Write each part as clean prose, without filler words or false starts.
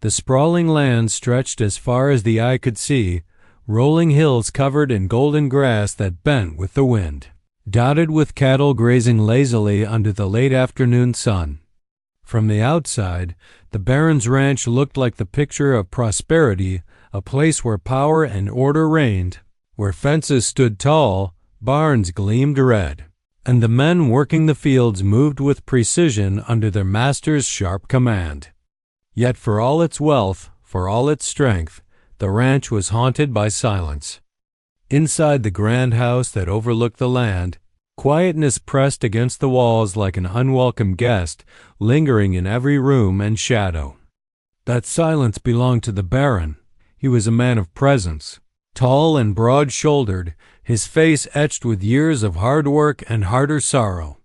The sprawling land stretched as far as the eye could see, rolling hills covered in golden grass that bent with the wind, dotted with cattle grazing lazily under the late afternoon sun. From the outside, the Baron's ranch looked like the picture of prosperity, a place where power and order reigned, where fences stood tall, barns gleamed red, and the men working the fields moved with precision under their master's sharp command. Yet for all its wealth, for all its strength, the ranch was haunted by silence. Inside the grand house that overlooked the land, quietness pressed against the walls like an unwelcome guest, lingering in every room and shadow. That silence belonged to the Baron. He was a man of presence, tall and broad-shouldered, his face etched with years of hard work and harder sorrow.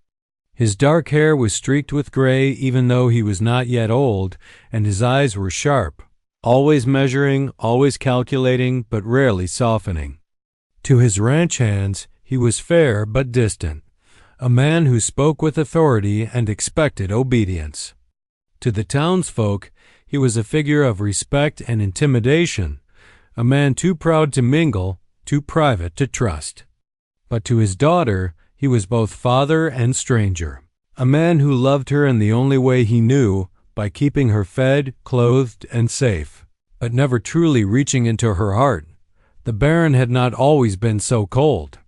His dark hair was streaked with gray even though he was not yet old, and his eyes were sharp, always measuring, always calculating, but rarely softening. To his ranch hands, he was fair but distant, a man who spoke with authority and expected obedience. To the townsfolk, he was a figure of respect and intimidation, a man too proud to mingle, too private to trust. But to his daughter, he was both father and stranger, a man who loved her in the only way he knew, by keeping her fed, clothed, and safe, but never truly reaching into her heart. The Baron had not always been so cold.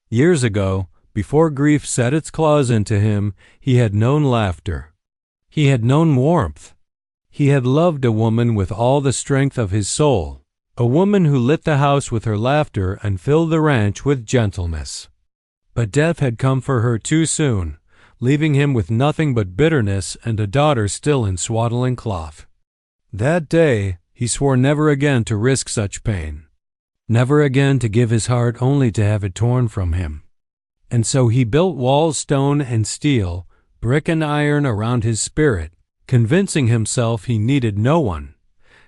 Years ago, before grief set its claws into him, he had known laughter. He had known warmth. He had loved a woman with all the strength of his soul, a woman who lit the house with her laughter and filled the ranch with gentleness. But death had come for her too soon, leaving him with nothing but bitterness and a daughter still in swaddling cloth. That day, he swore never again to risk such pain, never again to give his heart only to have it torn from him. And so he built walls, stone and steel, brick and iron around his spirit, convincing himself he needed no one.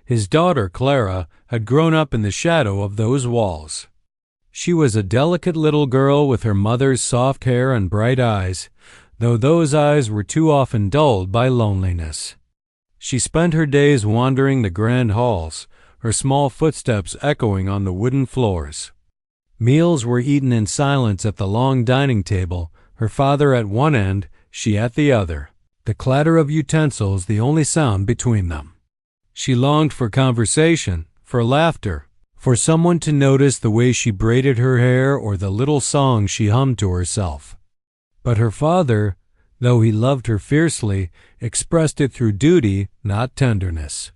His daughter, Clara, had grown up in the shadow of those walls. She was a delicate little girl with her mother's soft hair and bright eyes, though those eyes were too often dulled by loneliness. She spent her days wandering the grand halls, her small footsteps echoing on the wooden floors. Meals were eaten in silence at the long dining table, her father at one end, she at the other, the clatter of utensils the only sound between them. She longed for conversation, for laughter, for someone to notice the way she braided her hair or the little song she hummed to herself. But her father, though he loved her fiercely, expressed it through duty, not tenderness.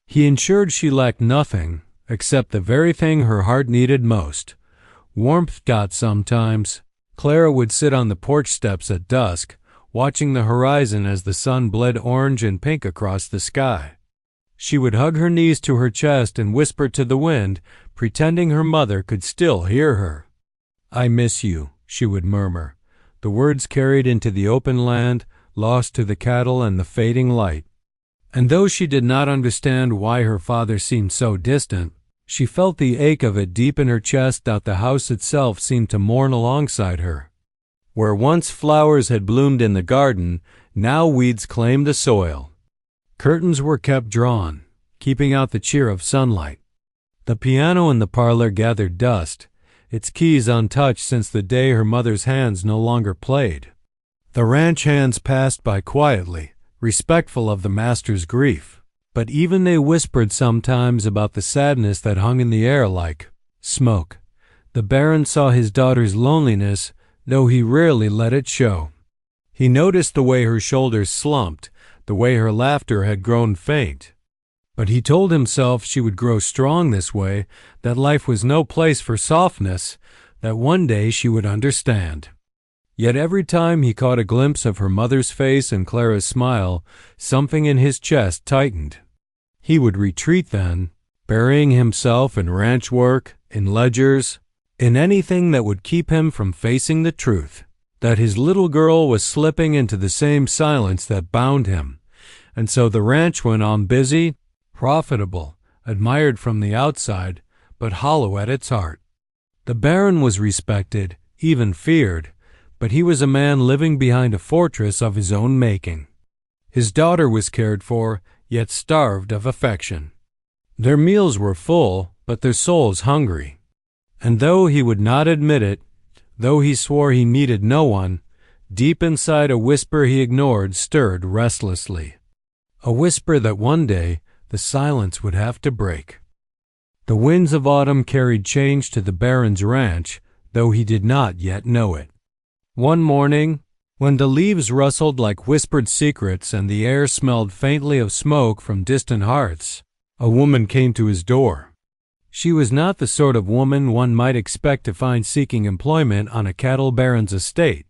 He ensured she lacked nothing, except the very thing her heart needed most. Warmth got sometimes. Clara would sit on the porch steps at dusk, watching the horizon as the sun bled orange and pink across the sky. She would hug her knees to her chest and whisper to the wind, pretending her mother could still hear her. "I miss you," she would murmur, the words carried into the open land, lost to the cattle and the fading light. And though she did not understand why her father seemed so distant, she felt the ache of it deep in her chest that the house itself seemed to mourn alongside her. Where once flowers had bloomed in the garden, now weeds claimed the soil. Curtains were kept drawn, keeping out the cheer of sunlight. The piano in the parlor gathered dust, its keys untouched since the day her mother's hands no longer played. The ranch hands passed by quietly, respectful of the master's grief, but even they whispered sometimes about the sadness that hung in the air like smoke. The Baron saw his daughter's loneliness, though he rarely let it show. He noticed the way her shoulders slumped, the way her laughter had grown faint. But he told himself she would grow strong this way, that life was no place for softness, that one day she would understand. Yet every time he caught a glimpse of her mother's face and Clara's smile, something in his chest tightened. He would retreat then, burying himself in ranch work, in ledgers, in anything that would keep him from facing the truth, that his little girl was slipping into the same silence that bound him. And so the ranch went on busy, profitable, admired from the outside, but hollow at its heart. The Baron was respected, even feared, but he was a man living behind a fortress of his own making. His daughter was cared for, yet starved of affection. Their meals were full, but their souls hungry. And though he would not admit it, though he swore he needed no one, deep inside a whisper he ignored stirred restlessly. A whisper that one day the silence would have to break. The winds of autumn carried change to the Baron's ranch, though he did not yet know it. One morning, when the leaves rustled like whispered secrets and the air smelled faintly of smoke from distant hearths, a woman came to his door. She was not the sort of woman one might expect to find seeking employment on a cattle baron's estate.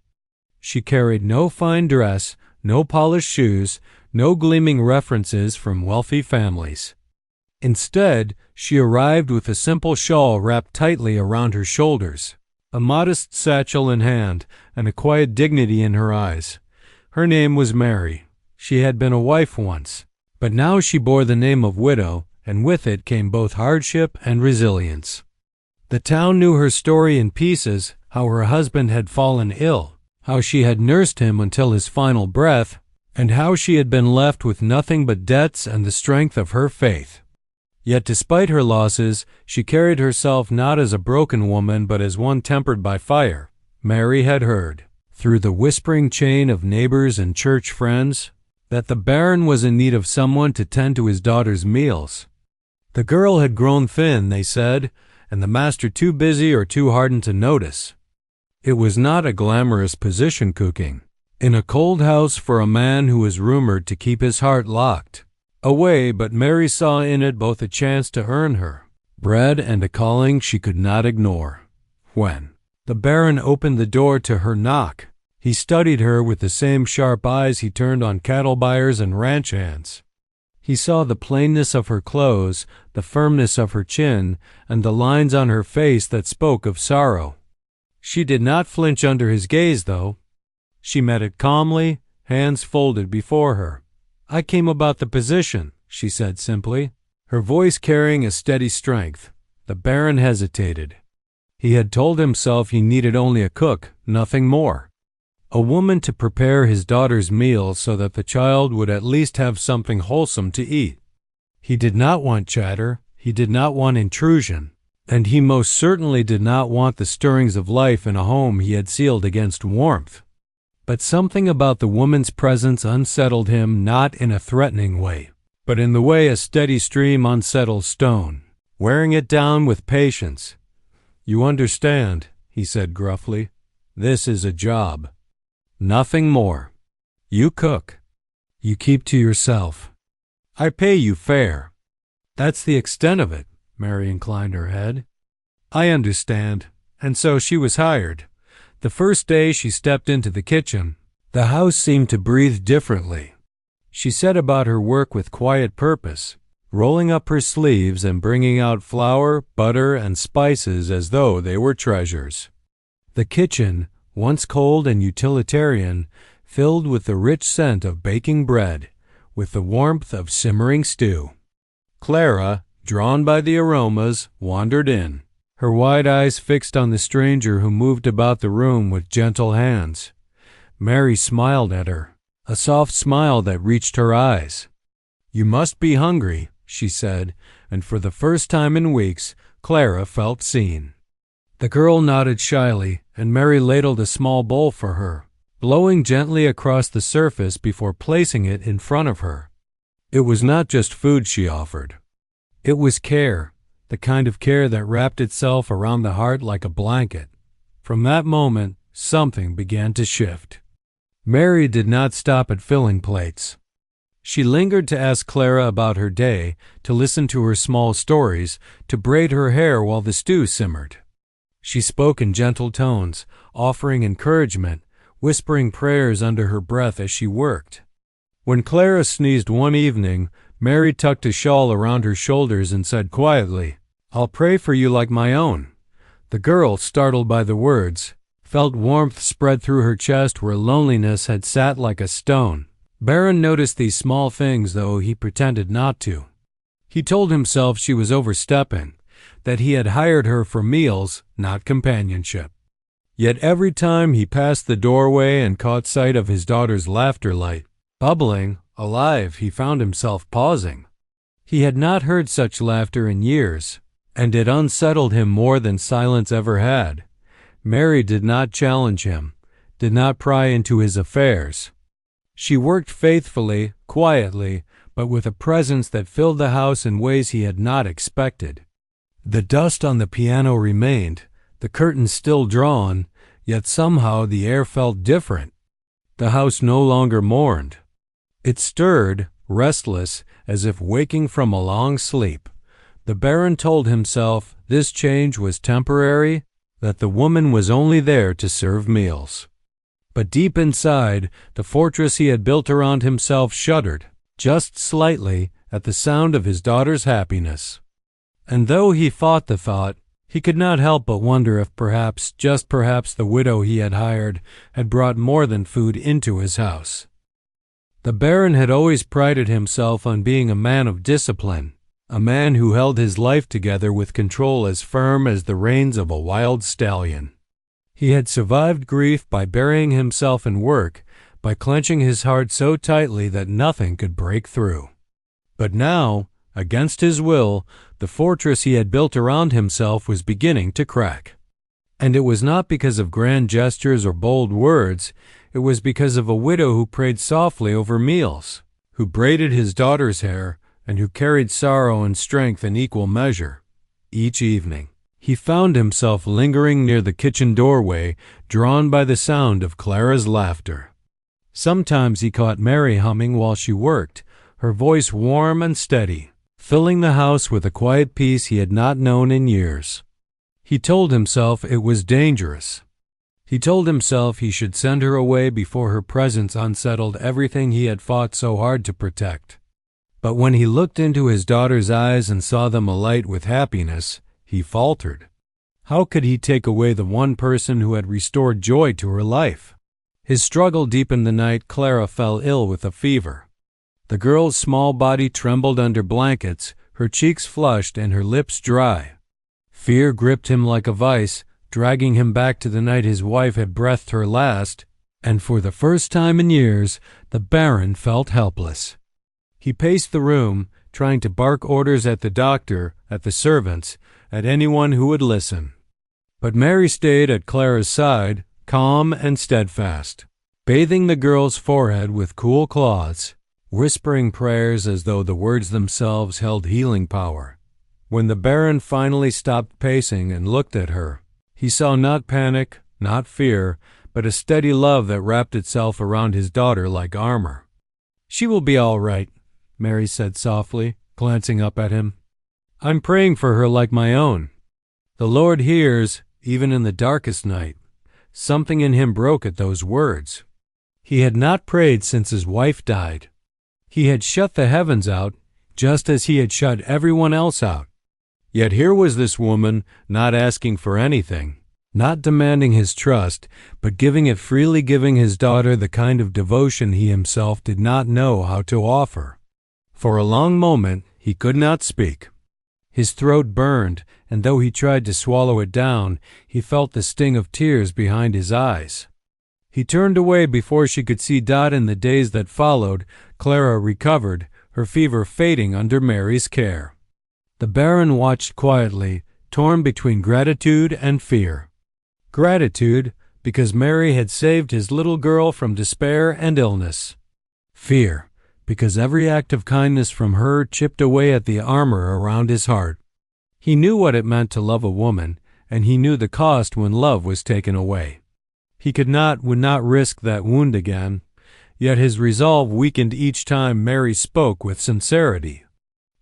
She carried no fine dress, no polished shoes, no gleaming references from wealthy families. Instead, she arrived with a simple shawl wrapped tightly around her shoulders, a modest satchel in hand, and a quiet dignity in her eyes. Her name was Mary. She had been a wife once, but now she bore the name of widow, and with it came both hardship and resilience. The town knew her story in pieces, how her husband had fallen ill, how she had nursed him until his final breath, and how she had been left with nothing but debts and the strength of her faith. Yet despite her losses, she carried herself not as a broken woman but as one tempered by fire. Mary had heard, through the whispering chain of neighbors and church friends, that the Baron was in need of someone to tend to his daughter's meals. The girl had grown thin, they said, and the master too busy or too hardened to notice. It was not a glamorous position cooking in a cold house for a man who was rumored to keep his heart locked away, but Mary saw in it both a chance to earn her bread and a calling she could not ignore. When the Baron opened the door to her knock, he studied her with the same sharp eyes he turned on cattle buyers and ranch hands. He saw the plainness of her clothes, the firmness of her chin, and the lines on her face that spoke of sorrow. She did not flinch under his gaze, though. She met it calmly, hands folded before her. "I came about the position," she said simply, her voice carrying a steady strength. The Baron hesitated. He had told himself he needed only a cook, nothing more. A woman to prepare his daughter's meals so that the child would at least have something wholesome to eat. He did not want chatter, he did not want intrusion, and he most certainly did not want the stirrings of life in a home he had sealed against warmth. But something about the woman's presence unsettled him, not in a threatening way, but in the way a steady stream unsettles stone, wearing it down with patience. "You understand," he said gruffly. "This is a job. Nothing more. You cook. You keep to yourself. I pay you fair." "That's the extent of it," Mary inclined her head. "I understand." And so she was hired. The first day she stepped into the kitchen, the house seemed to breathe differently. She set about her work with quiet purpose, rolling up her sleeves and bringing out flour, butter, and spices as though they were treasures. The kitchen, once cold and utilitarian, filled with the rich scent of baking bread, with the warmth of simmering stew. Clara, drawn by the aromas, wandered in, her wide eyes fixed on the stranger who moved about the room with gentle hands. Mary smiled at her, a soft smile that reached her eyes. "You must be hungry," she said, and for the first time in weeks, Clara felt seen. The girl nodded shyly, and Mary ladled a small bowl for her, blowing gently across the surface before placing it in front of her. It was not just food she offered. It was care, the kind of care that wrapped itself around the heart like a blanket. From that moment, something began to shift. Mary did not stop at filling plates. She lingered to ask Clara about her day, to listen to her small stories, to braid her hair while the stew simmered. She spoke in gentle tones, offering encouragement, whispering prayers under her breath as she worked. When Clara sneezed one evening, Mary tucked a shawl around her shoulders and said quietly, "I'll pray for you like my own." The girl, startled by the words, felt warmth spread through her chest where loneliness had sat like a stone. Baron noticed these small things, though he pretended not to. He told himself she was overstepping, that he had hired her for meals, not companionship. Yet every time he passed the doorway and caught sight of his daughter's laughter light, bubbling, Alive, he found himself pausing. He had not heard such laughter in years, and it unsettled him more than silence ever had. Mary did not challenge him, did not pry into his affairs. She worked faithfully, quietly, but with a presence that filled the house in ways he had not expected. The dust on the piano remained, the curtains still drawn, yet somehow the air felt different. The house no longer mourned. It stirred, restless, as if waking from a long sleep. The Baron told himself this change was temporary, that the woman was only there to serve meals. But deep inside, the fortress he had built around himself shuddered, just slightly, at the sound of his daughter's happiness. And though he fought the thought, he could not help but wonder if perhaps, just perhaps, the widow he had hired had brought more than food into his house. The Baron had always prided himself on being a man of discipline, a man who held his life together with control as firm as the reins of a wild stallion. He had survived grief by burying himself in work, by clenching his heart so tightly that nothing could break through. But now, against his will, the fortress he had built around himself was beginning to crack. And it was not because of grand gestures or bold words. It was because of a widow who prayed softly over meals, who braided his daughter's hair, and who carried sorrow and strength in equal measure. Each evening, he found himself lingering near the kitchen doorway, drawn by the sound of Clara's laughter. Sometimes he caught Mary humming while she worked, her voice warm and steady, filling the house with a quiet peace he had not known in years. He told himself it was dangerous. He told himself he should send her away before her presence unsettled everything he had fought so hard to protect. But when he looked into his daughter's eyes and saw them alight with happiness, he faltered. How could he take away the one person who had restored joy to her life? His struggle deepened the night Clara fell ill with a fever. The girl's small body trembled under blankets, her cheeks flushed and her lips dry. Fear gripped him like a vice, dragging him back to the night his wife had breathed her last, and for the first time in years, the Baron felt helpless. He paced the room, trying to bark orders at the doctor, at the servants, at anyone who would listen. But Mary stayed at Clara's side, calm and steadfast, bathing the girl's forehead with cool cloths, whispering prayers as though the words themselves held healing power. When the Baron finally stopped pacing and looked at her, he saw not panic, not fear, but a steady love that wrapped itself around his daughter like armor. "She will be all right," Mary said softly, glancing up at him. "I'm praying for her like my own. The Lord hears, even in the darkest night." Something in him broke at those words. He had not prayed since his wife died. He had shut the heavens out, just as he had shut everyone else out. Yet here was this woman, not asking for anything, not demanding his trust, but giving it freely, giving his daughter the kind of devotion he himself did not know how to offer. For a long moment he could not speak. His throat burned, and though he tried to swallow it down, he felt the sting of tears behind his eyes. He turned away before she could see Dot. In the days that followed, Clara recovered, her fever fading under Mary's care. The Baron watched quietly, torn between gratitude and fear. Gratitude, because Mary had saved his little girl from despair and illness. Fear, because every act of kindness from her chipped away at the armor around his heart. He knew what it meant to love a woman, and he knew the cost when love was taken away. He would not risk that wound again, yet his resolve weakened each time Mary spoke with sincerity.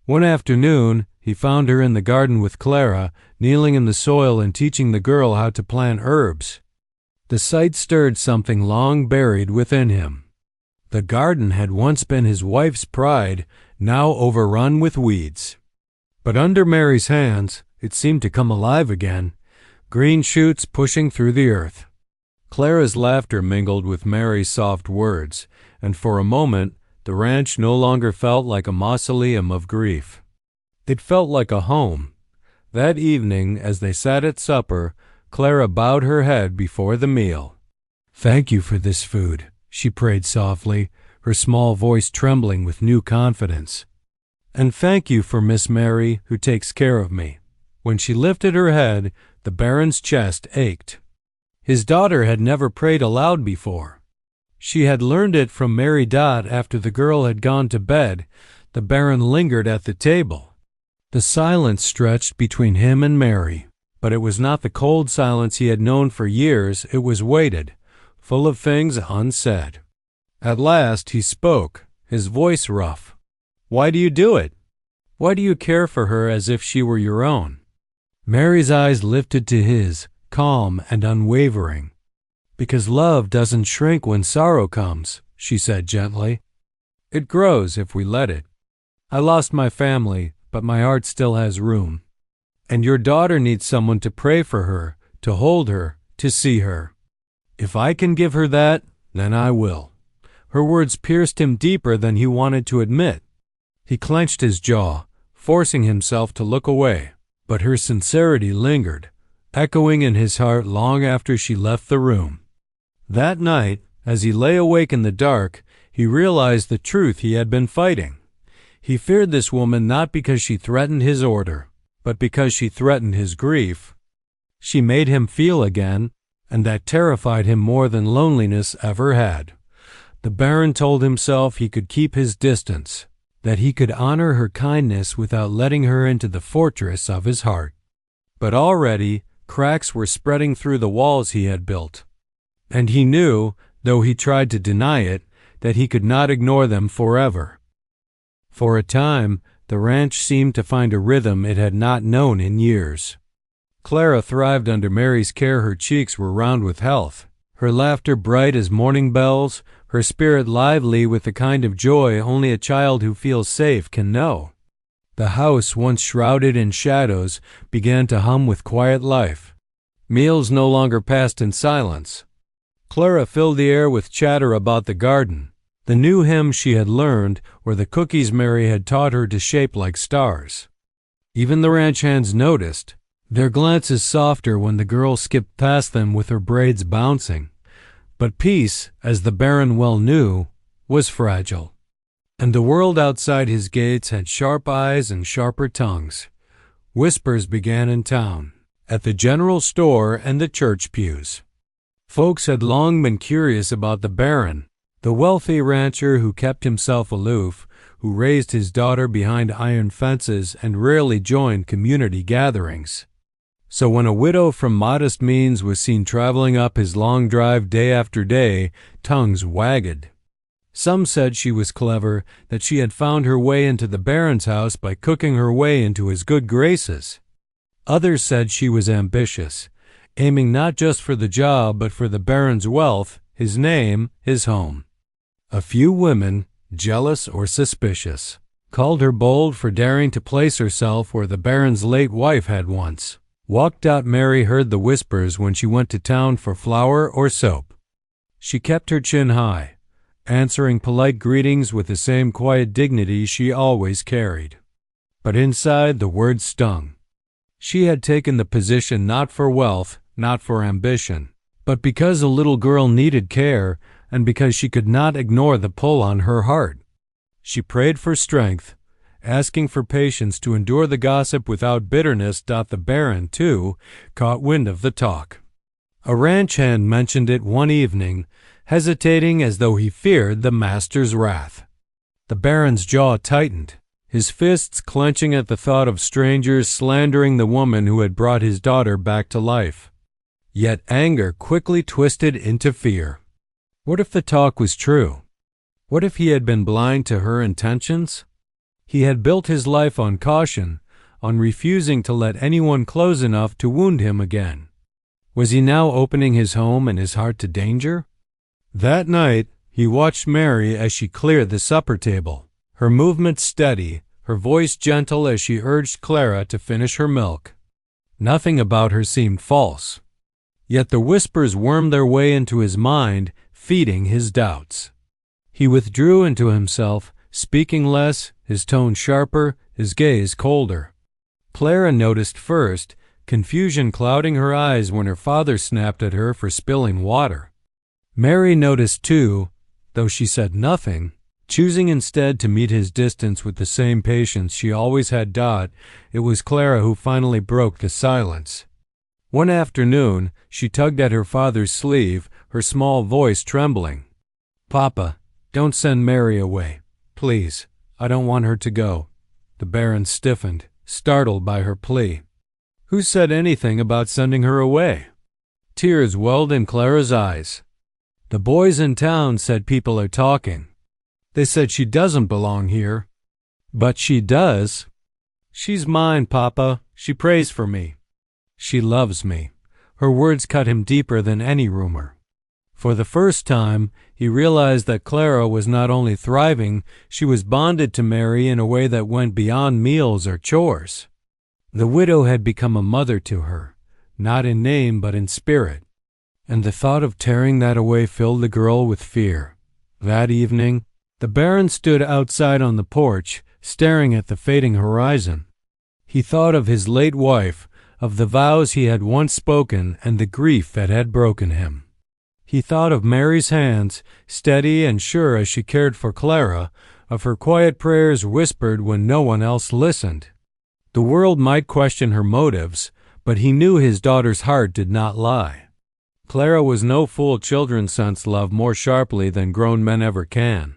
One afternoon, he found her in the garden with Clara, kneeling in the soil and teaching the girl how to plant herbs. The sight stirred something long buried within him. The garden had once been his wife's pride, now overrun with weeds. But under Mary's hands, it seemed to come alive again, green shoots pushing through the earth. Clara's laughter mingled with Mary's soft words, and for a moment the ranch no longer felt like a mausoleum of grief. It felt like a home. That evening, as they sat at supper, Clara bowed her head before the meal. "Thank you for this food," she prayed softly, her small voice trembling with new confidence. "And thank you for Miss Mary, who takes care of me." When she lifted her head, the Baron's chest ached. His daughter had never prayed aloud before. She had learned it from Mary Dot after the girl had gone to bed. The Baron lingered at the table. The silence stretched between him and Mary, but it was not the cold silence he had known for years. It was weighted, full of things unsaid. At last he spoke, his voice rough. "Why do you do it? Why do you care for her as if she were your own?" Mary's eyes lifted to his, calm and unwavering. "Because love doesn't shrink when sorrow comes," she said gently. "It grows if we let it. I lost my family, but my heart still has room. And your daughter needs someone to pray for her, to hold her, to see her. If I can give her that, then I will." Her words pierced him deeper than he wanted to admit. He clenched his jaw, forcing himself to look away, but her sincerity lingered, echoing in his heart long after she left the room. That night, as he lay awake in the dark, he realized the truth he had been fighting. He feared this woman not because she threatened his order, but because she threatened his grief. She made him feel again, and that terrified him more than loneliness ever had. The Baron told himself he could keep his distance, that he could honor her kindness without letting her into the fortress of his heart. But already cracks were spreading through the walls he had built, and he knew, though he tried to deny it, that he could not ignore them forever. For a time, the ranch seemed to find a rhythm it had not known in years. Clara thrived under Mary's care. Her cheeks were round with health, her laughter bright as morning bells, her spirit lively with the kind of joy only a child who feels safe can know. The house, once shrouded in shadows, began to hum with quiet life. Meals no longer passed in silence. Clara filled the air with chatter about the garden, the new hymns she had learned, or the cookies Mary had taught her to shape like stars. Even the ranch hands noticed, their glances softer when the girl skipped past them with her braids bouncing. But peace, as the Baron well knew, was fragile, and the world outside his gates had sharp eyes and sharper tongues. Whispers began in town, at the general store and the church pews. Folks had long been curious about the Baron, the wealthy rancher who kept himself aloof, who raised his daughter behind iron fences and rarely joined community gatherings. So when a widow from modest means was seen traveling up his long drive day after day, tongues wagged. Some said she was clever, that she had found her way into the Baron's house by cooking her way into his good graces. Others said she was ambitious, aiming not just for the job but for the Baron's wealth, his name, his home. A few women, jealous or suspicious, called her bold for daring to place herself where the Baron's late wife had once. Walked out. Mary heard the whispers when she went to town for flour or soap. She kept her chin high, answering polite greetings with the same quiet dignity she always carried. But inside the words stung. She had taken the position not for wealth, not for ambition, but because a little girl needed care and because she could not ignore the pull on her heart. She prayed for strength, asking for patience to endure the gossip without bitterness. The Baron, too, caught wind of the talk. A ranch hand mentioned it one evening, hesitating as though he feared the master's wrath. The Baron's jaw tightened, his fists clenching at the thought of strangers slandering the woman who had brought his daughter back to life. Yet anger quickly twisted into fear. What if the talk was true? What if he had been blind to her intentions? He had built his life on caution, on refusing to let anyone close enough to wound him again. Was he now opening his home and his heart to danger? That night, he watched Mary as she cleared the supper table, her movements steady, her voice gentle as she urged Clara to finish her milk. Nothing about her seemed false. Yet the whispers wormed their way into his mind, feeding his doubts. He withdrew into himself, speaking less, his tone sharper, his gaze colder. Clara noticed first, confusion clouding her eyes when her father snapped at her for spilling water. Mary noticed too, though she said nothing, Choosing instead to meet his distance with the same patience she always had Dot, it was Clara who finally broke the silence. One afternoon, she tugged at her father's sleeve, her small voice trembling. "Papa, don't send Mary away. Please, I don't want her to go." The Baron stiffened, startled by her plea. "Who said anything about sending her away?" Tears welled in Clara's eyes. "The boys in town said people are talking. They said she doesn't belong here." "But she does." "She's mine, Papa. She prays for me. She loves me." Her words cut him deeper than any rumor. For the first time, he realized that Clara was not only thriving, she was bonded to Mary in a way that went beyond meals or chores. The widow had become a mother to her, not in name but in spirit. And the thought of tearing that away filled the girl with fear. That evening, the Baron stood outside on the porch, staring at the fading horizon. He thought of his late wife, of the vows he had once spoken and the grief that had broken him. He thought of Mary's hands, steady and sure as she cared for Clara, of her quiet prayers whispered when no one else listened. The world might question her motives, but he knew his daughter's heart did not lie. Clara was no fool. Children sense love more sharply than grown men ever can.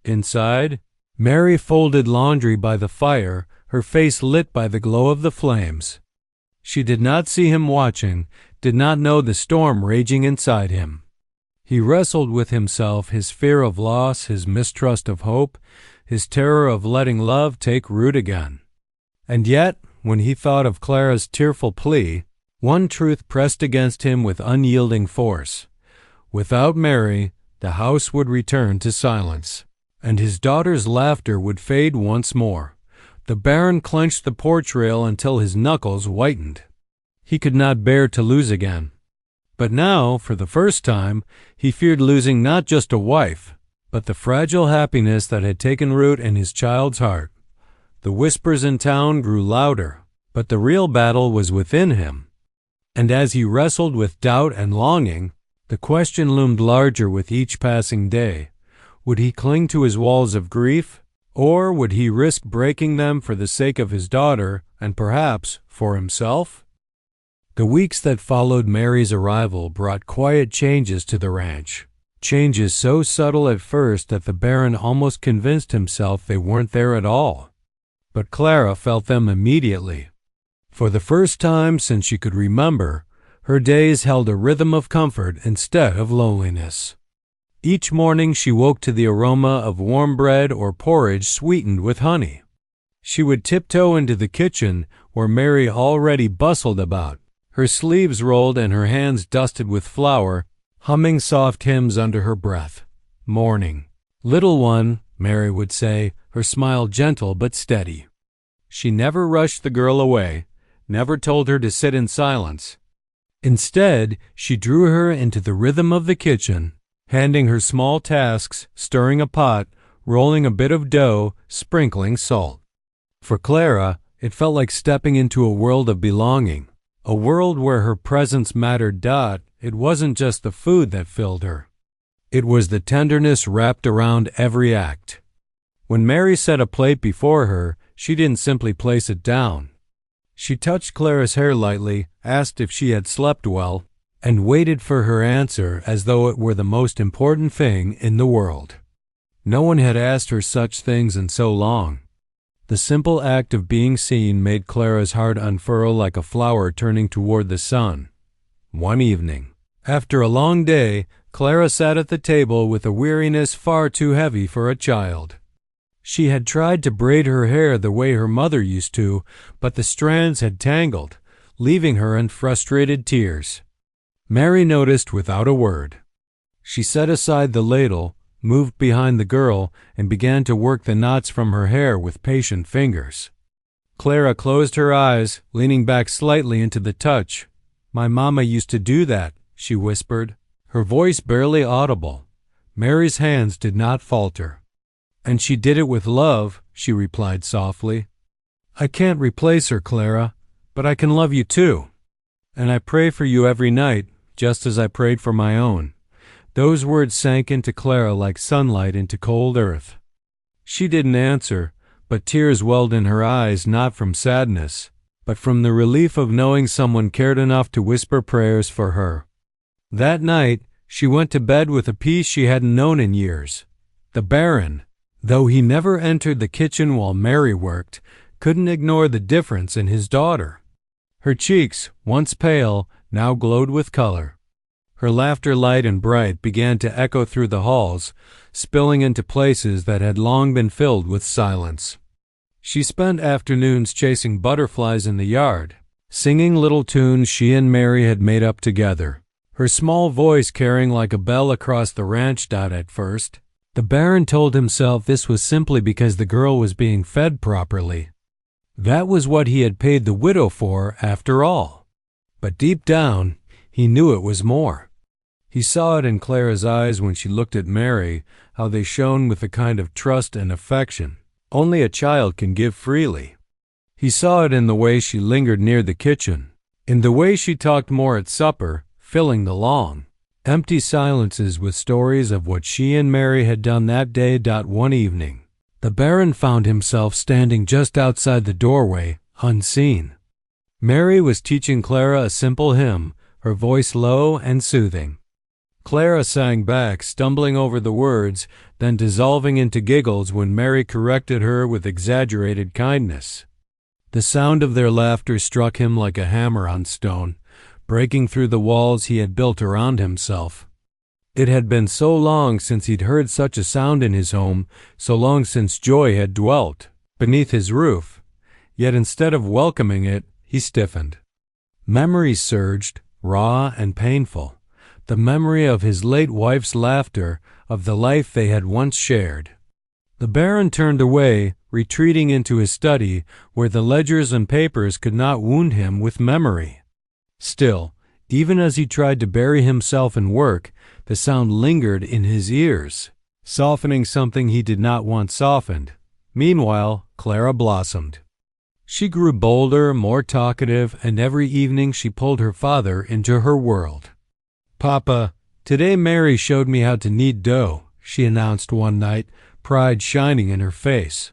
Inside, Mary folded laundry by the fire, her face lit by the glow of the flames. She did not see him watching, did not know the storm raging inside him. He wrestled with himself, his fear of loss, his mistrust of hope, his terror of letting love take root again. And yet, when he thought of Clara's tearful plea, one truth pressed against him with unyielding force. Without Mary, the house would return to silence, and his daughter's laughter would fade once more. The Baron clenched the porch rail until his knuckles whitened. He could not bear to lose again. But now, for the first time, he feared losing not just a wife, but the fragile happiness that had taken root in his child's heart. The whispers in town grew louder, but the real battle was within him. And as he wrestled with doubt and longing, the question loomed larger with each passing day. Would he cling to his walls of grief, or would he risk breaking them for the sake of his daughter and perhaps for himself? The weeks that followed Mary's arrival brought quiet changes to the ranch, changes so subtle at first that the Baron almost convinced himself they weren't there at all. But Clara felt them immediately. For the first time since she could remember, her days held a rhythm of comfort instead of loneliness. Each morning she woke to the aroma of warm bread or porridge sweetened with honey. She would tiptoe into the kitchen where Mary already bustled about, her sleeves rolled and her hands dusted with flour, humming soft hymns under her breath. "Morning, little one," Mary would say, her smile gentle but steady. She never rushed the girl away, never told her to sit in silence. Instead, she drew her into the rhythm of the kitchen, handing her small tasks, stirring a pot, rolling a bit of dough, sprinkling salt. For Clara, it felt like stepping into a world of belonging, a world where her presence mattered. It wasn't just the food that filled her. It was the tenderness wrapped around every act. When Mary set a plate before her, she didn't simply place it down. She touched Clara's hair lightly, asked if she had slept well, and waited for her answer as though it were the most important thing in the world. No one had asked her such things in so long. The simple act of being seen made Clara's heart unfurl like a flower turning toward the sun. One evening, after a long day, Clara sat at the table with a weariness far too heavy for a child. She had tried to braid her hair the way her mother used to, but the strands had tangled, leaving her in frustrated tears. Mary noticed without a word. She set aside the ladle, moved behind the girl, and began to work the knots from her hair with patient fingers. Clara closed her eyes, leaning back slightly into the touch. "My mama used to do that," she whispered, her voice barely audible. Mary's hands did not falter. "And she did it with love," she replied softly. "I can't replace her, Clara, but I can love you too. And I pray for you every night, just as I prayed for my own." Those words sank into Clara like sunlight into cold earth. She didn't answer, but tears welled in her eyes, not from sadness, but from the relief of knowing someone cared enough to whisper prayers for her. That night, she went to bed with a peace she hadn't known in years. The Baron, though he never entered the kitchen while Mary worked, couldn't ignore the difference in his daughter. Her cheeks, once pale, now glowed with color. Her laughter, light and bright, began to echo through the halls, spilling into places that had long been filled with silence. She spent afternoons chasing butterflies in the yard, singing little tunes she and Mary had made up together, her small voice carrying like a bell across the ranch. At first, the Baron told himself this was simply because the girl was being fed properly. That was what he had paid the widow for, after all. But deep down, he knew it was more. He saw it in Clara's eyes when she looked at Mary, how they shone with the kind of trust and affection only a child can give freely. He saw it in the way she lingered near the kitchen, in the way she talked more at supper, filling the long, empty silences with stories of what she and Mary had done that day. One evening, the Baron found himself standing just outside the doorway, unseen. Mary was teaching Clara a simple hymn, her voice low and soothing. Clara sang back, stumbling over the words, then dissolving into giggles when Mary corrected her with exaggerated kindness. The sound of their laughter struck him like a hammer on stone, breaking through the walls he had built around himself. It had been so long since he'd heard such a sound in his home, so long since joy had dwelt beneath his roof, yet instead of welcoming it, he stiffened. Memories surged, raw and painful. The memory of his late wife's laughter, of the life they had once shared. The Baron turned away, retreating into his study, where the ledgers and papers could not wound him with memory. Still, even as he tried to bury himself in work, the sound lingered in his ears, softening something he did not want softened. Meanwhile, Clara blossomed. She grew bolder, more talkative, and every evening she pulled her father into her world. "Papa, today Mary showed me how to knead dough," she announced one night, pride shining in her face.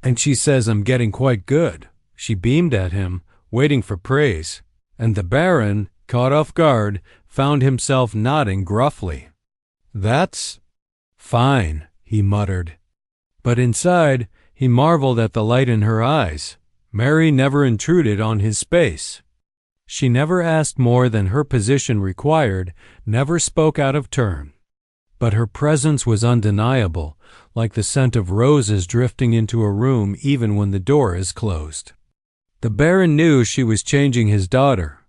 "And she says I'm getting quite good." She beamed at him, waiting for praise, and the Baron, caught off guard, found himself nodding gruffly. "That's fine," he muttered. But inside, he marveled at the light in her eyes. Mary never intruded on his space. She never asked more than her position required, never spoke out of turn. But her presence was undeniable, like the scent of roses drifting into a room even when the door is closed. The Baron knew she was changing his daughter.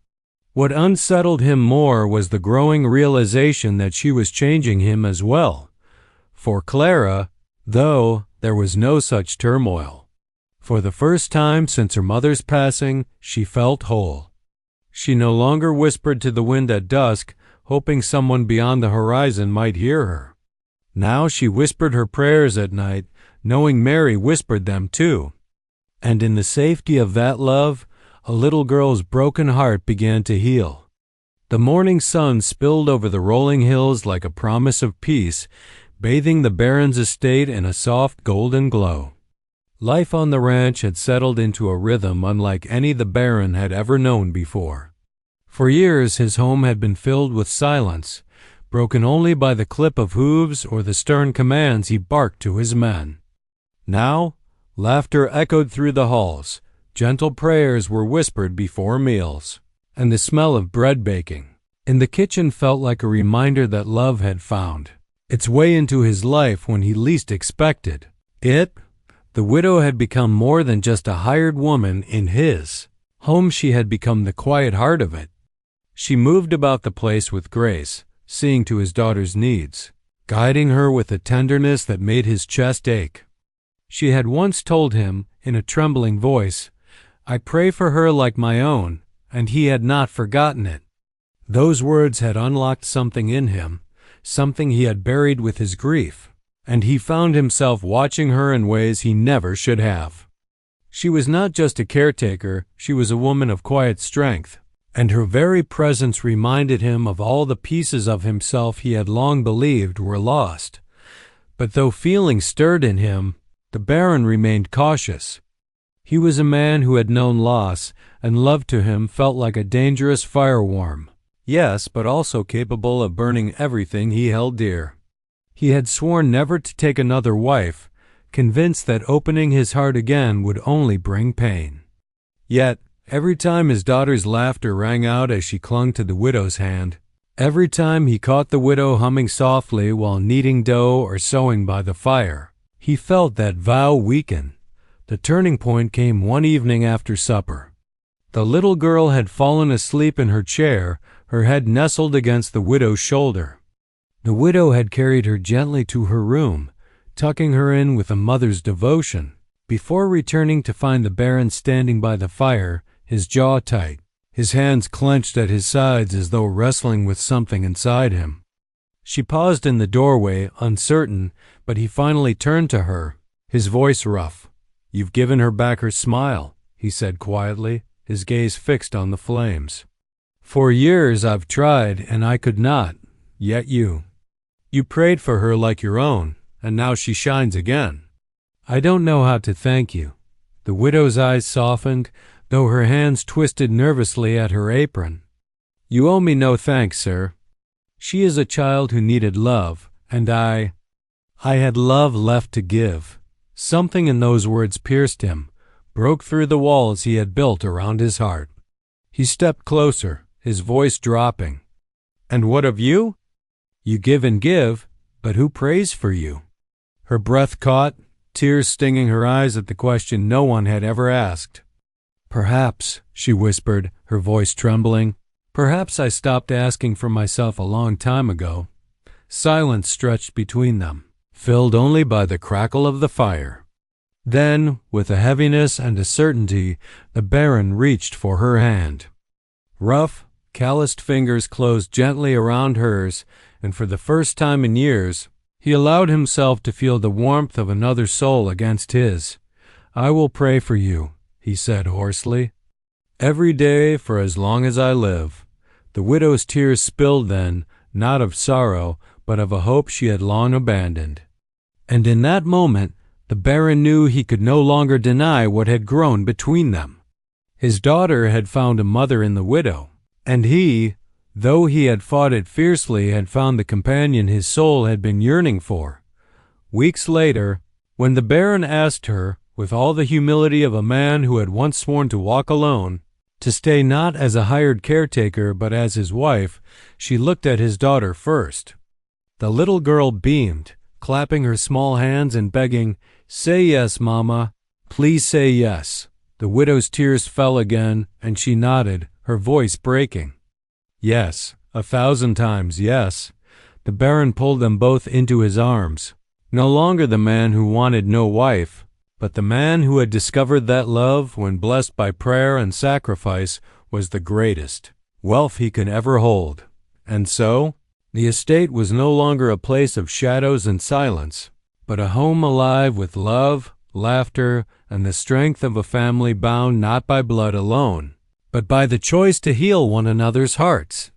What unsettled him more was the growing realization that she was changing him as well. For Clara, though, there was no such turmoil. For the first time since her mother's passing, she felt whole. She no longer whispered to the wind at dusk, hoping someone beyond the horizon might hear her. Now she whispered her prayers at night, knowing Mary whispered them too. And in the safety of that love, a little girl's broken heart began to heal. The morning sun spilled over the rolling hills like a promise of peace, bathing the Baron's estate in a soft golden glow. Life on the ranch had settled into a rhythm unlike any the Baron had ever known before. For years his home had been filled with silence, broken only by the clip of hooves or the stern commands he barked to his men. Now, laughter echoed through the halls, gentle prayers were whispered before meals, and the smell of bread baking in the kitchen felt like a reminder that love had found its way into his life when he least expected it. The widow had become more than just a hired woman in his home. She had become the quiet heart of it. She moved about the place with grace, seeing to his daughter's needs, guiding her with a tenderness that made his chest ache. She had once told him, in a trembling voice, "I pray for her like my own," and he had not forgotten it. Those words had unlocked something in him, something he had buried with his grief. And he found himself watching her in ways he never should have. She was not just a caretaker, she was a woman of quiet strength, and her very presence reminded him of all the pieces of himself he had long believed were lost. But though feeling stirred in him, The Baron remained cautious. He was a man who had known loss, and love to him felt like a dangerous fireworm. Yes, but also capable of burning everything he held dear. He had sworn never to take another wife, convinced that opening his heart again would only bring pain. Yet, every time his daughter's laughter rang out as she clung to the widow's hand, every time he caught the widow humming softly while kneading dough or sewing by the fire, he felt that vow weaken. The turning point came one evening after supper. The little girl had fallen asleep in her chair, her head nestled against the widow's shoulder. The widow had carried her gently to her room, tucking her in with a mother's devotion, before returning to find the Baron standing by the fire, his jaw tight, his hands clenched at his sides as though wrestling with something inside him. She paused in the doorway, uncertain, but he finally turned to her, his voice rough. "You've given her back her smile," he said quietly, his gaze fixed on the flames. "For years I've tried, and I could not, yet you prayed for her like your own, and now she shines again. I don't know how to thank you." The widow's eyes softened, though her hands twisted nervously at her apron. "You owe me no thanks, sir. She is a child who needed love, and I had love left to give." Something in those words pierced him, broke through the walls he had built around his heart. He stepped closer, his voice dropping. "And what of you? You give and give, but who prays for you?" Her breath caught, tears stinging her eyes at the question no one had ever asked. "Perhaps," she whispered, her voice trembling, "perhaps I stopped asking for myself a long time ago." Silence stretched between them, filled only by the crackle of the fire. Then, with a heaviness and a certainty, the Baron reached for her hand. Rough, calloused fingers closed gently around hers, and for the first time in years, he allowed himself to feel the warmth of another soul against his. "I will pray for you," he said hoarsely. "Every day for as long as I live." The widow's tears spilled then, not of sorrow, but of a hope she had long abandoned. And in that moment, the Baron knew he could no longer deny what had grown between them. His daughter had found a mother in the widow, and he, though he had fought it fiercely, had found the companion his soul had been yearning for. Weeks later, when the Baron asked her, with all the humility of a man who had once sworn to walk alone, to stay not as a hired caretaker but as his wife, she looked at his daughter first. The little girl beamed, clapping her small hands and begging, "Say yes, Mama. Please say yes." The widow's tears fell again, and she nodded, her voice breaking. "Yes, 1,000 times yes." The Baron pulled them both into his arms. No longer the man who wanted no wife, but the man who had discovered that love, when blessed by prayer and sacrifice, was the greatest wealth he could ever hold. And so, the estate was no longer a place of shadows and silence, but a home alive with love, laughter, and the strength of a family bound not by blood alone, but by the choice to heal one another's hearts.